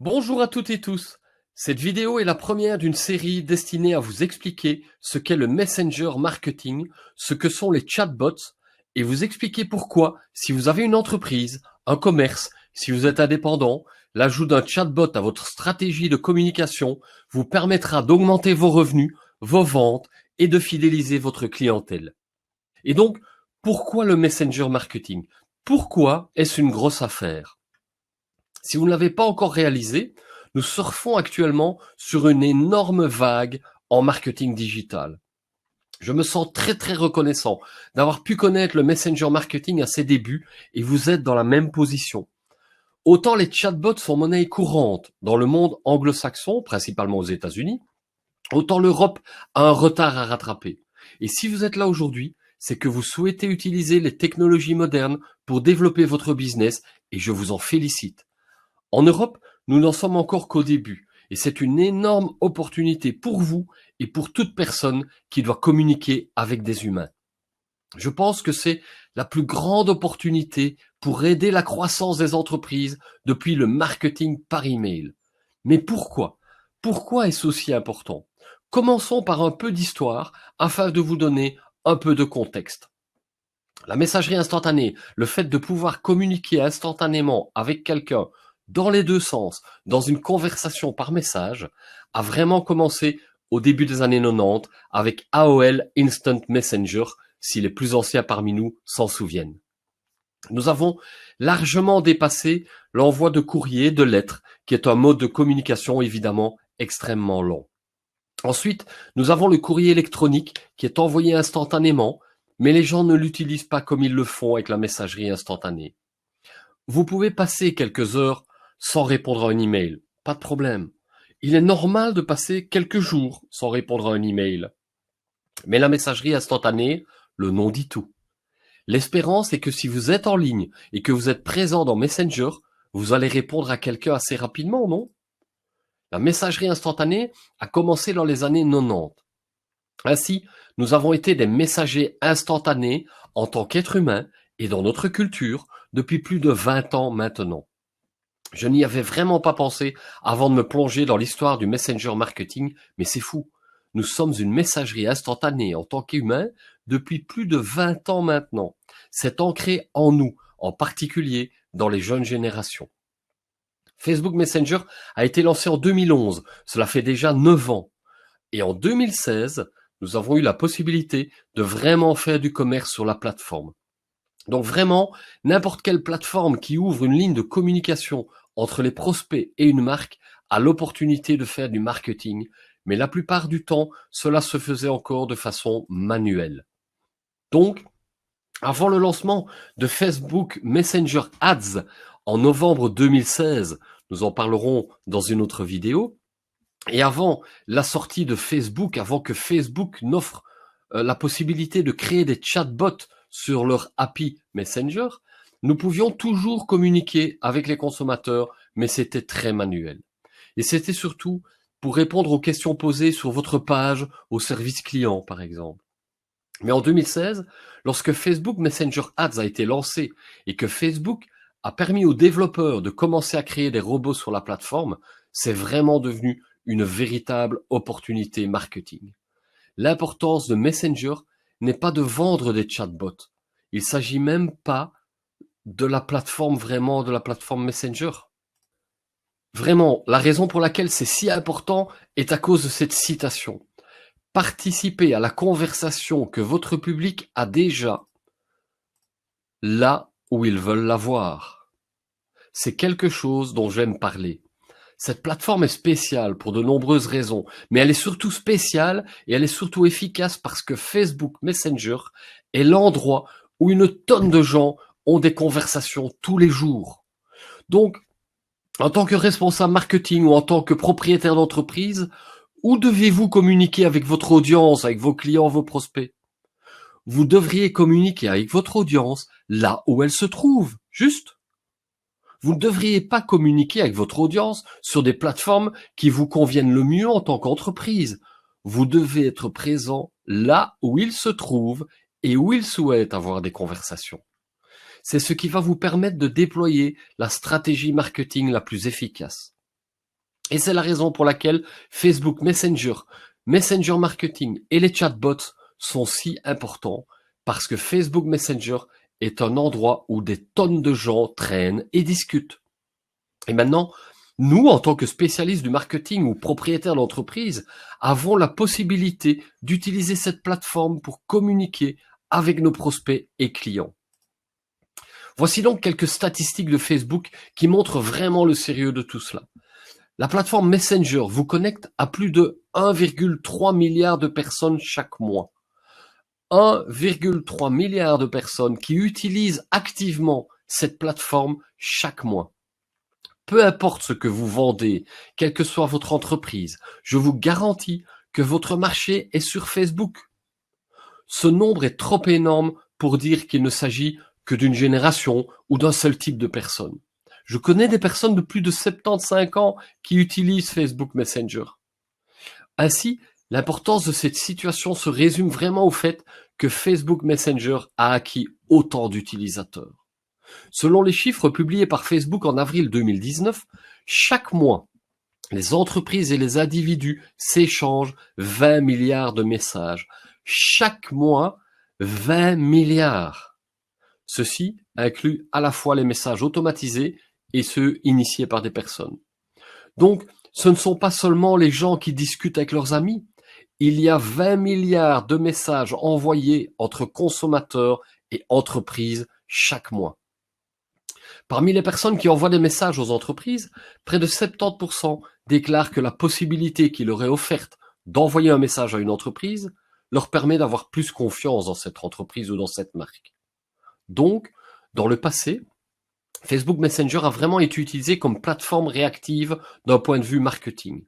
Bonjour à toutes et tous. Cette vidéo est la première d'une série destinée à vous expliquer ce qu'est le Messenger marketing, ce que sont les chatbots et vous expliquer pourquoi, si vous avez une entreprise, un commerce, si vous êtes indépendant, l'ajout d'un chatbot à votre stratégie de communication vous permettra d'augmenter vos revenus, vos ventes et de fidéliser votre clientèle. Et donc, pourquoi le Messenger marketing? Pourquoi est-ce une grosse affaire? Si vous ne l'avez pas encore réalisé, nous surfons actuellement sur une énorme vague en marketing digital. Je me sens très reconnaissant d'avoir pu connaître le Messenger marketing à ses débuts et vous êtes dans la même position. Autant les chatbots sont monnaie courante dans le monde anglo-saxon, principalement aux États-Unis, autant l'Europe a un retard à rattraper. Et si vous êtes là aujourd'hui, c'est que vous souhaitez utiliser les technologies modernes pour développer votre business et je vous en félicite. En Europe, nous n'en sommes encore qu'au début, et c'est une énorme opportunité pour vous et pour toute personne qui doit communiquer avec des humains. Je pense que c'est la plus grande opportunité pour aider la croissance des entreprises depuis le marketing par email. Mais pourquoi? Pourquoi est-ce aussi important? Commençons par un peu d'histoire afin de vous donner un peu de contexte. La messagerie instantanée, le fait de pouvoir communiquer instantanément avec quelqu'un dans les deux sens, dans une conversation par message, a vraiment commencé au début des années 90 avec AOL Instant Messenger, si les plus anciens parmi nous s'en souviennent. Nous avons largement dépassé l'envoi de courrier, de lettres, qui est un mode de communication évidemment extrêmement long. Ensuite, nous avons le courrier électronique qui est envoyé instantanément, mais les gens ne l'utilisent pas comme ils le font avec la messagerie instantanée. Vous pouvez passer quelques heures sans répondre à un email, pas de problème. Il est normal de passer quelques jours sans répondre à un email. Mais la messagerie instantanée, le nom dit tout. L'espérance est que si vous êtes en ligne et que vous êtes présent dans Messenger, vous allez répondre à quelqu'un assez rapidement, non? La messagerie instantanée a commencé dans les années 90. Ainsi, nous avons été des messagers instantanés en tant qu'êtres humains et dans notre culture depuis plus de 20 ans maintenant. Je n'y avais vraiment pas pensé avant de me plonger dans l'histoire du messenger marketing, mais c'est fou. Nous sommes une messagerie instantanée en tant qu'humains depuis plus de 20 ans maintenant. C'est ancré en nous, en particulier dans les jeunes générations. Facebook Messenger a été lancé en 2011, cela fait déjà 9 ans. Et en 2016, nous avons eu la possibilité de vraiment faire du commerce sur la plateforme. Donc vraiment, n'importe quelle plateforme qui ouvre une ligne de communication entre les prospects et une marque a l'opportunité de faire du marketing, mais la plupart du temps, cela se faisait encore de façon manuelle. Donc, avant le lancement de Facebook Messenger Ads en novembre 2016, nous en parlerons dans une autre vidéo, et avant la sortie de Facebook, avant que Facebook n'offre la possibilité de créer des chatbots sur leur API Messenger, nous pouvions toujours communiquer avec les consommateurs, mais c'était très manuel. Et c'était surtout pour répondre aux questions posées sur votre page, au service client par exemple. Mais en 2016, lorsque Facebook Messenger Ads a été lancé et que Facebook a permis aux développeurs de commencer à créer des robots sur la plateforme, c'est vraiment devenu une véritable opportunité marketing. L'importance de Messenger n'est pas de vendre des chatbots. Il s'agit même pas de la plateforme vraiment, de la plateforme Messenger. Vraiment, la raison pour laquelle c'est si important est à cause de cette citation. Participez à la conversation que votre public a déjà là où ils veulent l'avoir. C'est quelque chose dont j'aime parler. Cette plateforme est spéciale pour de nombreuses raisons, mais elle est surtout spéciale et elle est surtout efficace parce que Facebook Messenger est l'endroit où une tonne de gens ont des conversations tous les jours. Donc, en tant que responsable marketing ou en tant que propriétaire d'entreprise, où devez-vous communiquer avec votre audience, avec vos clients, vos prospects? Vous devriez communiquer avec votre audience là où elle se trouve, juste. Vous ne devriez pas communiquer avec votre audience sur des plateformes qui vous conviennent le mieux en tant qu'entreprise. Vous devez être présent là où ils se trouvent et où ils souhaitent avoir des conversations. C'est ce qui va vous permettre de déployer la stratégie marketing la plus efficace. Et c'est la raison pour laquelle Facebook Messenger, Messenger Marketing et les chatbots sont si importants, parce que Facebook Messenger est un endroit où des tonnes de gens traînent et discutent. Et maintenant, nous, en tant que spécialistes du marketing ou propriétaires d'entreprise, avons la possibilité d'utiliser cette plateforme pour communiquer avec nos prospects et clients. Voici donc quelques statistiques de Facebook qui montrent vraiment le sérieux de tout cela. La plateforme Messenger vous connecte à plus de 1,3 milliard de personnes chaque mois. 1,3 milliard de personnes qui utilisent activement cette plateforme chaque mois. Peu importe ce que vous vendez, quelle que soit votre entreprise, je vous garantis que votre marché est sur Facebook. Ce nombre est trop énorme pour dire qu'il ne s'agit que d'une génération ou d'un seul type de personne. Je connais des personnes de plus de 75 ans qui utilisent Facebook Messenger. Ainsi, l'importance de cette situation se résume vraiment au fait que Facebook Messenger a acquis autant d'utilisateurs. Selon les chiffres publiés par Facebook en avril 2019, chaque mois, les entreprises et les individus s'échangent 20 milliards de messages. Chaque mois, 20 milliards. Ceci inclut à la fois les messages automatisés et ceux initiés par des personnes. Donc, ce ne sont pas seulement les gens qui discutent avec leurs amis. Il y a 20 milliards de messages envoyés entre consommateurs et entreprises chaque mois. Parmi les personnes qui envoient des messages aux entreprises, près de 70% déclarent que la possibilité qui leur est offerte d'envoyer un message à une entreprise leur permet d'avoir plus confiance dans cette entreprise ou dans cette marque. Donc, dans le passé, Facebook Messenger a vraiment été utilisé comme plateforme réactive d'un point de vue marketing.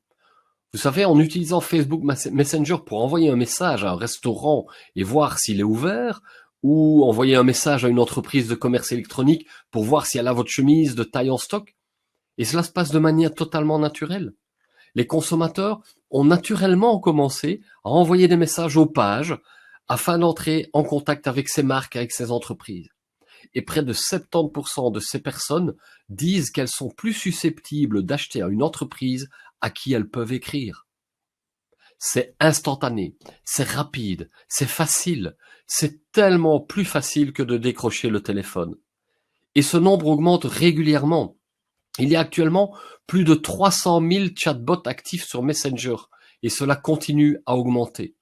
Vous savez, en utilisant Facebook Messenger pour envoyer un message à un restaurant et voir s'il est ouvert, ou envoyer un message à une entreprise de commerce électronique pour voir si elle a votre chemise de taille en stock, et cela se passe de manière totalement naturelle. Les consommateurs ont naturellement commencé à envoyer des messages aux pages afin d'entrer en contact avec ces marques, avec ces entreprises. Et près de 70% de ces personnes disent qu'elles sont plus susceptibles d'acheter à une entreprise à qui elles peuvent écrire. C'est instantané, c'est rapide, c'est facile, c'est tellement plus facile que de décrocher le téléphone. Et ce nombre augmente régulièrement. Il y a actuellement plus de 300 000 chatbots actifs sur Messenger et cela continue à augmenter.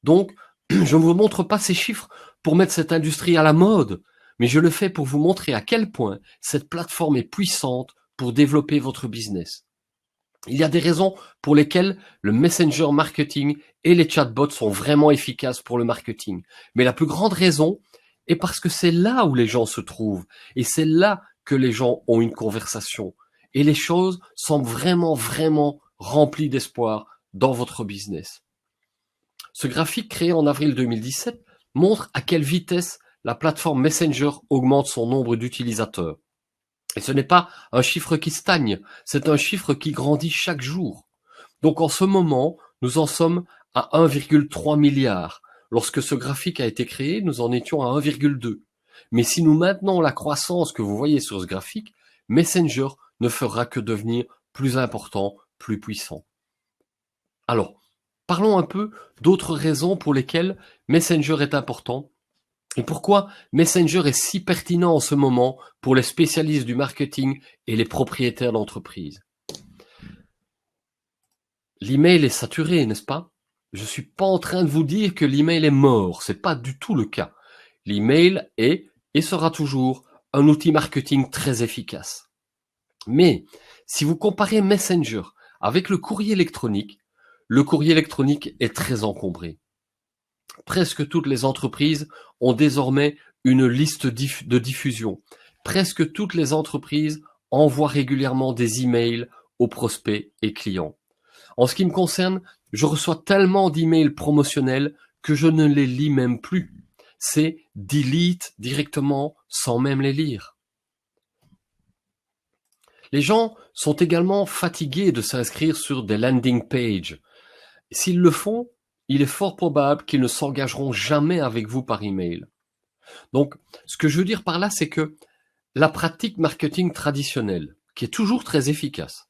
Donc, je ne vous montre pas ces chiffres pour mettre cette industrie à la mode, mais je le fais pour vous montrer à quel point cette plateforme est puissante pour développer votre business. Il y a des raisons pour lesquelles le messenger marketing et les chatbots sont vraiment efficaces pour le marketing. Mais la plus grande raison est parce que c'est là où les gens se trouvent et c'est là que les gens ont une conversation. Et les choses semblent vraiment remplies d'espoir dans votre business. Ce graphique créé en avril 2017 montre à quelle vitesse la plateforme Messenger augmente son nombre d'utilisateurs. Et ce n'est pas un chiffre qui stagne, c'est un chiffre qui grandit chaque jour. Donc en ce moment, nous en sommes à 1,3 milliard. Lorsque ce graphique a été créé, nous en étions à 1,2. Mais si nous maintenons la croissance que vous voyez sur ce graphique, Messenger ne fera que devenir plus important, plus puissant. Alors, parlons un peu d'autres raisons pour lesquelles Messenger est important. Et pourquoi Messenger est si pertinent en ce moment pour les spécialistes du marketing et les propriétaires d'entreprises? L'email est saturé, n'est-ce pas? Je suis pas en train de vous dire que l'email est mort, c'est pas du tout le cas. L'email est et sera toujours un outil marketing très efficace. Mais si vous comparez Messenger avec le courrier électronique est très encombré. Presque toutes les entreprises ont désormais une liste de diffusion. Presque toutes les entreprises envoient régulièrement des emails aux prospects et clients. En ce qui me concerne, je reçois tellement d'emails promotionnels que je ne les lis même plus. C'est delete directement sans même les lire. Les gens sont également fatigués de s'inscrire sur des landing pages. S'ils le font, il est fort probable qu'ils ne s'engageront jamais avec vous par email. Donc, ce que je veux dire par là, c'est que la pratique marketing traditionnelle, qui est toujours très efficace,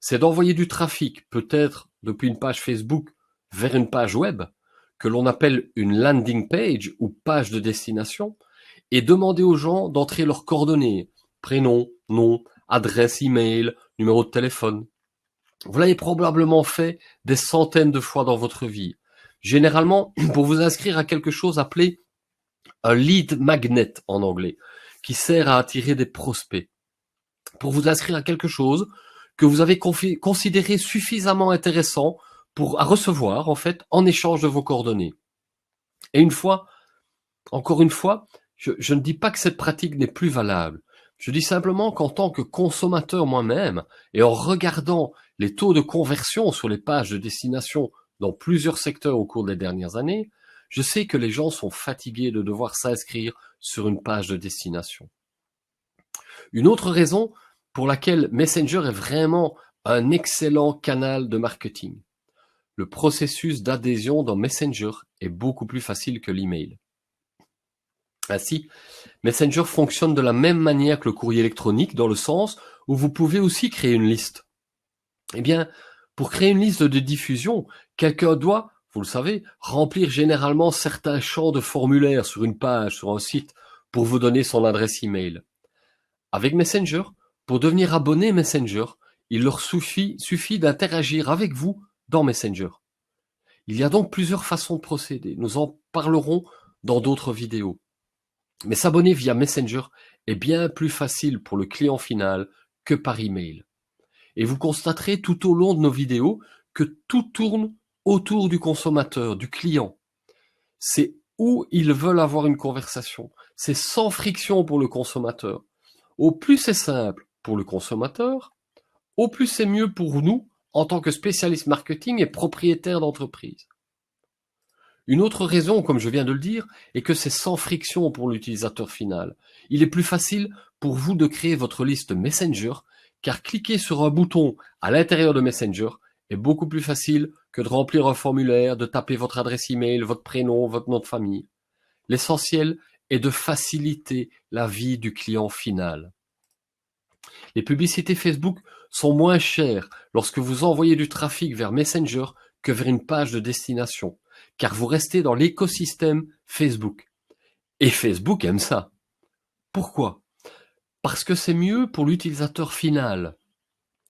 c'est d'envoyer du trafic, peut-être depuis une page Facebook vers une page web, que l'on appelle une landing page ou page de destination, et demander aux gens d'entrer leurs coordonnées, prénom, nom, adresse email, numéro de téléphone. Vous l'avez probablement fait des centaines de fois dans votre vie. Généralement, pour vous inscrire à quelque chose appelé un lead magnet en anglais, qui sert à attirer des prospects. Pour vous inscrire à quelque chose que vous avez considéré suffisamment intéressant à recevoir, en fait, en échange de vos coordonnées. Et encore une fois, je ne dis pas que cette pratique n'est plus valable. Je dis simplement qu'en tant que consommateur moi-même, et en regardant les taux de conversion sur les pages de destination dans plusieurs secteurs au cours des dernières années, je sais que les gens sont fatigués de devoir s'inscrire sur une page de destination. Une autre raison pour laquelle Messenger est vraiment un excellent canal de marketing. Le processus d'adhésion dans Messenger est beaucoup plus facile que l'email. Ainsi, Messenger fonctionne de la même manière que le courrier électronique dans le sens où vous pouvez aussi créer une liste. Eh bien, pour créer une liste de diffusion, quelqu'un doit, vous le savez, remplir généralement certains champs de formulaire sur une page, sur un site, pour vous donner son adresse email. Avec Messenger, pour devenir abonné Messenger, il leur suffit d'interagir avec vous dans Messenger. Il y a donc plusieurs façons de procéder. Nous en parlerons dans d'autres vidéos. Mais s'abonner via Messenger est bien plus facile pour le client final que par email. Et vous constaterez tout au long de nos vidéos que tout tourne autour du consommateur, du client. C'est où ils veulent avoir une conversation. C'est sans friction pour le consommateur. Au plus c'est simple pour le consommateur, au plus c'est mieux pour nous en tant que spécialistes marketing et propriétaires d'entreprise. Une autre raison, comme je viens de le dire, est que c'est sans friction pour l'utilisateur final. Il est plus facile pour vous de créer votre liste Messenger, car cliquer sur un bouton à l'intérieur de Messenger est beaucoup plus facile que de remplir un formulaire, de taper votre adresse email, votre prénom, votre nom de famille. L'essentiel est de faciliter la vie du client final. Les publicités Facebook sont moins chères lorsque vous envoyez du trafic vers Messenger que vers une page de destination, car vous restez dans l'écosystème Facebook. Et Facebook aime ça. Pourquoi ? Parce que c'est mieux pour l'utilisateur final.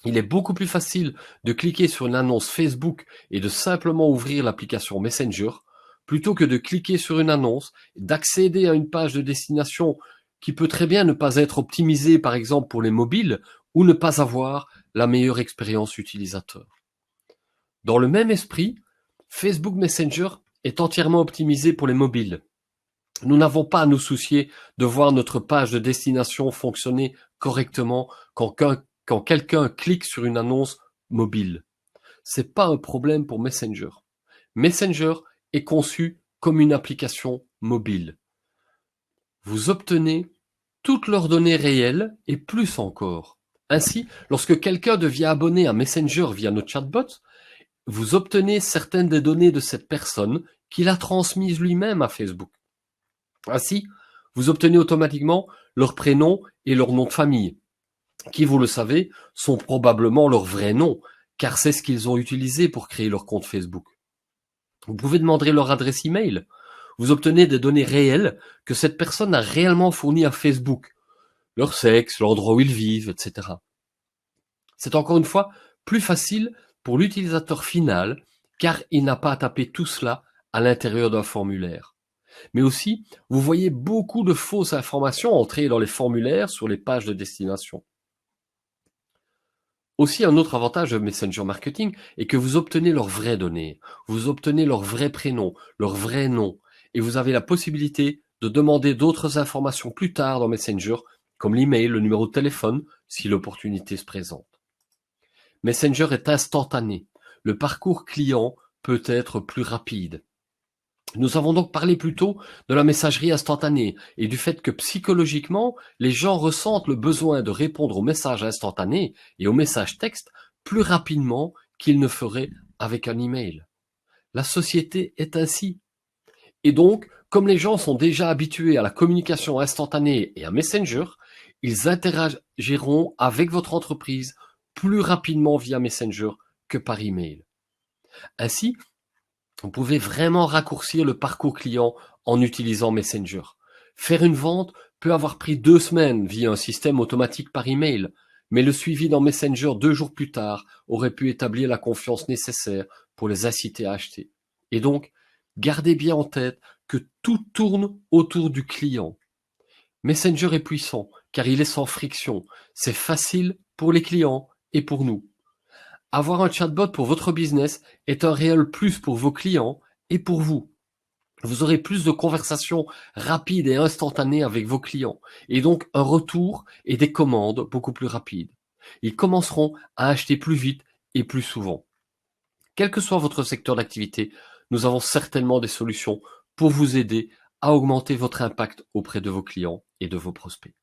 Il est beaucoup plus facile de cliquer sur une annonce Facebook et de simplement ouvrir l'application Messenger, plutôt que de cliquer sur une annonce, d'accéder à une page de destination qui peut très bien ne pas être optimisée par exemple pour les mobiles ou ne pas avoir la meilleure expérience utilisateur. Dans le même esprit, Facebook Messenger est entièrement optimisé pour les mobiles. Nous n'avons pas à nous soucier de voir notre page de destination fonctionner correctement quand quelqu'un clique sur une annonce mobile. C'est pas un problème pour Messenger. Messenger est conçu comme une application mobile. Vous obtenez toutes leurs données réelles et plus encore. Ainsi, lorsque quelqu'un devient abonné à Messenger via notre chatbot, vous obtenez certaines des données de cette personne qu'il a transmises lui-même à Facebook. Ainsi, vous obtenez automatiquement leur prénom et leur nom de famille, qui, vous le savez, sont probablement leur vrai nom, car c'est ce qu'ils ont utilisé pour créer leur compte Facebook. Vous pouvez demander leur adresse email. Vous obtenez des données réelles que cette personne a réellement fournies à Facebook, leur sexe, l'endroit où ils vivent, etc. C'est encore une fois plus facile pour l'utilisateur final, car il n'a pas à taper tout cela à l'intérieur d'un formulaire. Mais aussi, vous voyez beaucoup de fausses informations entrées dans les formulaires sur les pages de destination. Aussi, un autre avantage de Messenger Marketing est que vous obtenez leurs vraies données, vous obtenez leur vrai prénom, leur vrai nom, et vous avez la possibilité de demander d'autres informations plus tard dans Messenger, comme l'email, le numéro de téléphone, si l'opportunité se présente. Messenger est instantané. Le parcours client peut être plus rapide. Nous avons donc parlé plutôt de la messagerie instantanée et du fait que psychologiquement, les gens ressentent le besoin de répondre aux messages instantanés et aux messages textes plus rapidement qu'ils ne feraient avec un email. La société est ainsi. Et donc, comme les gens sont déjà habitués à la communication instantanée et à Messenger, ils interagiront avec votre entreprise plus rapidement via Messenger que par email. Ainsi, vous pouvez vraiment raccourcir le parcours client en utilisant Messenger. Faire une vente peut avoir pris 2 semaines via un système automatique par email, mais le suivi dans Messenger 2 jours plus tard aurait pu établir la confiance nécessaire pour les inciter à acheter. Et donc, gardez bien en tête que tout tourne autour du client. Messenger est puissant car il est sans friction. C'est facile pour les clients et pour nous. Avoir un chatbot pour votre business est un réel plus pour vos clients et pour vous. Vous aurez plus de conversations rapides et instantanées avec vos clients et donc un retour et des commandes beaucoup plus rapides. Ils commenceront à acheter plus vite et plus souvent. Quel que soit votre secteur d'activité, nous avons certainement des solutions pour vous aider à augmenter votre impact auprès de vos clients et de vos prospects.